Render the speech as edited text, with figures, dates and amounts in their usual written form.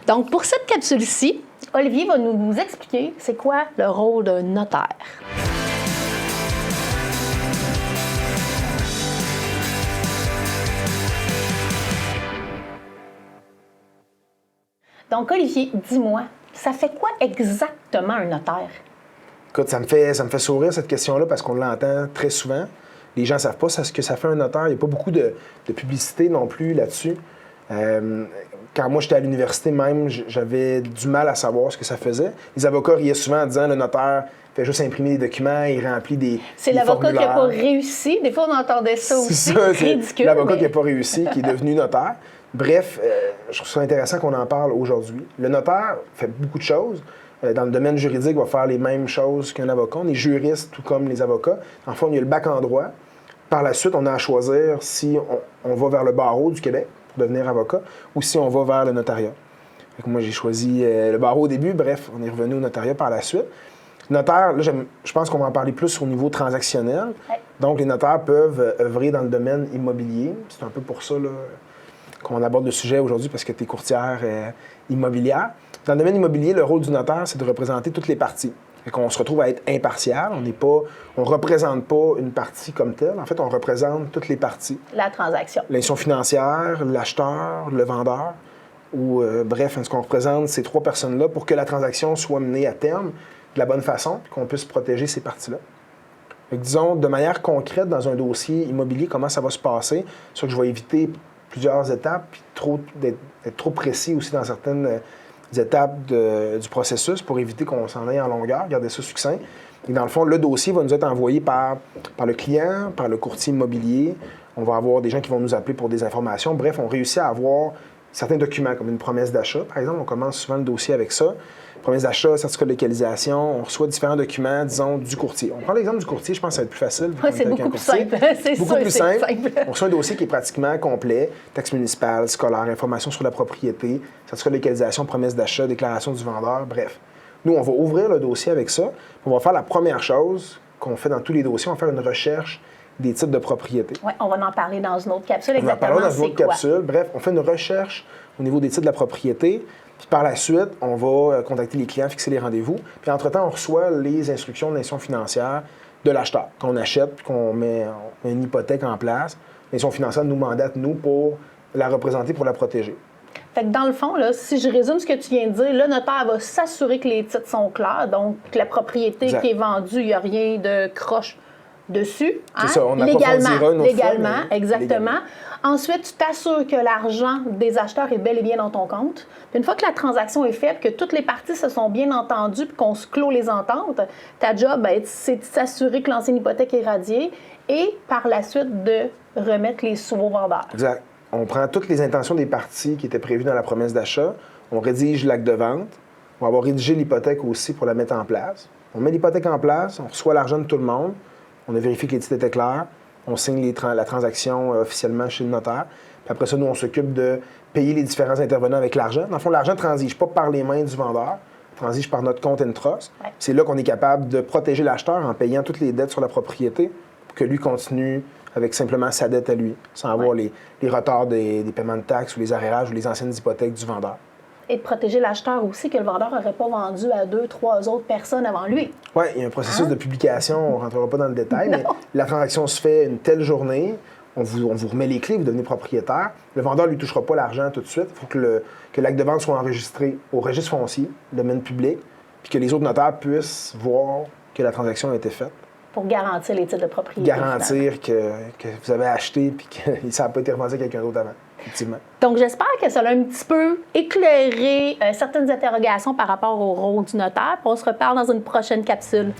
Donc, pour cette capsule-ci, Olivier va nous expliquer c'est quoi le rôle d'un notaire. Donc, Olivier, dis-moi, ça fait quoi exactement un notaire? Écoute, ça me fait sourire cette question-là parce qu'on l'entend très souvent. Les gens ne savent pas ce que ça fait un notaire. Il n'y a pas beaucoup de publicité non plus là-dessus. Quand moi, j'étais à l'université même, j'avais du mal à savoir ce que ça faisait. Les avocats riaient souvent en disant le notaire fait juste imprimer des documents, il remplit des C'est l'avocat qui n'a pas réussi. Des fois, on entendait ça aussi. C'est ridicule. L'avocat qui n'a pas réussi, qui est devenu notaire. Bref, je trouve ça intéressant qu'on en parle aujourd'hui. Le notaire fait beaucoup de choses. Dans le domaine juridique, il va faire les mêmes choses qu'un avocat. On est juriste, tout comme les avocats. En fait, il y a le bac en droit. Par la suite, on a à choisir si on va vers le barreau du Québec pour devenir avocat ou si on va vers le notariat. Moi, j'ai choisi le barreau au début. Bref, on est revenu au notariat par la suite. Notaire, là, je pense qu'on va en parler plus au niveau transactionnel. Ouais. Donc, les notaires peuvent œuvrer dans le domaine immobilier. C'est un peu pour ça là, qu'on aborde le sujet aujourd'hui parce que tu es courtière immobilière. Dans le domaine immobilier, le rôle du notaire, c'est de représenter toutes les parties. On se retrouve à être impartial. On ne représente pas une partie comme telle. En fait, on représente toutes les parties. La transaction. L'institution financière, l'acheteur, le vendeur. Bref, ce qu'on représente, ces trois personnes-là pour que la transaction soit menée à terme de la bonne façon et qu'on puisse protéger ces parties-là. Fait que, disons, de manière concrète, dans un dossier immobilier, comment ça va se passer? C'est sûr que je vais éviter plusieurs étapes puis d'être trop précis aussi dans certaines étapes du processus pour éviter qu'on s'en aille en longueur, garder ça succinct. Et dans le fond, le dossier va nous être envoyé par le client, par le courtier immobilier. On va avoir des gens qui vont nous appeler pour des informations. Bref, on réussit à avoir certains documents, comme une promesse d'achat, par exemple. On commence souvent le dossier avec ça. Promesse d'achat, certificat de localisation, on reçoit différents documents, disons, du courtier. On prend l'exemple du courtier, je pense que ça va être plus facile. Oui, c'est beaucoup plus simple. C'est beaucoup plus simple. On reçoit un dossier qui est pratiquement complet, taxe municipale, scolaire, information sur la propriété, certificat de localisation, promesse d'achat, déclaration du vendeur, bref. Nous, on va ouvrir le dossier avec ça. On va faire la première chose qu'on fait dans tous les dossiers, on va faire une recherche des titres de propriété. Oui, on va en parler dans une autre capsule. On va en parler dans une autre capsule. Bref, on fait une recherche au niveau des titres de la propriété. Puis par la suite, on va contacter les clients, fixer les rendez-vous. Puis entre-temps, on reçoit les instructions de l'institution financière de l'acheteur. Quand on achète, puis qu'on met une hypothèque en place, l'institution financière nous mandate, nous, pour la représenter, pour la protéger. Fait que dans le fond, là, si je résume ce que tu viens de dire, le notaire va s'assurer que les titres sont clairs, donc que la propriété qui est vendue, il n'y a rien de croche dessus. C'est ça, on légalement, une autre fois, mais exactement. légalement. Ensuite, tu t'assures que l'argent des acheteurs est bel et bien dans ton compte. Puis une fois que la transaction est faite, que toutes les parties se sont bien entendues puis qu'on se clôt les ententes, ta job, c'est de s'assurer que l'ancienne hypothèque est radiée et par la suite de remettre les sous aux vendeurs. Exact. On prend toutes les intentions des parties qui étaient prévues dans la promesse d'achat, on rédige l'acte de vente, on va avoir rédigé l'hypothèque aussi pour la mettre en place. On met l'hypothèque en place, on reçoit l'argent de tout le monde, on a vérifié que les titres étaient clairs, on signe la transaction officiellement chez le notaire. Puis après ça, nous, on s'occupe de payer les différents intervenants avec l'argent. Dans le fond, l'argent ne transige pas par les mains du vendeur, transige par notre compte and trust. Ouais. C'est là qu'on est capable de protéger l'acheteur en payant toutes les dettes sur la propriété pour que lui continue avec simplement sa dette à lui, sans avoir les retards des paiements de taxes ou les arrérages ou les anciennes hypothèques du vendeur. Et de protéger l'acheteur aussi, que le vendeur n'aurait pas vendu à 2, 3 autres personnes avant lui. Oui, il y a un processus de publication, on ne rentrera pas dans le détail, mais la transaction se fait une telle journée, on vous remet les clés, vous devenez propriétaire. Le vendeur ne lui touchera pas l'argent tout de suite. Il faut que l'acte de vente soit enregistré au registre foncier, domaine public, puis que les autres notaires puissent voir que la transaction a été faite. Pour garantir les titres de propriété. Garantir que vous avez acheté et que ça n'a pas été revendu à quelqu'un d'autre avant. Effectivement. Donc, j'espère que ça a un petit peu éclairé certaines interrogations par rapport au rôle du notaire. Puis on se reparle dans une prochaine capsule.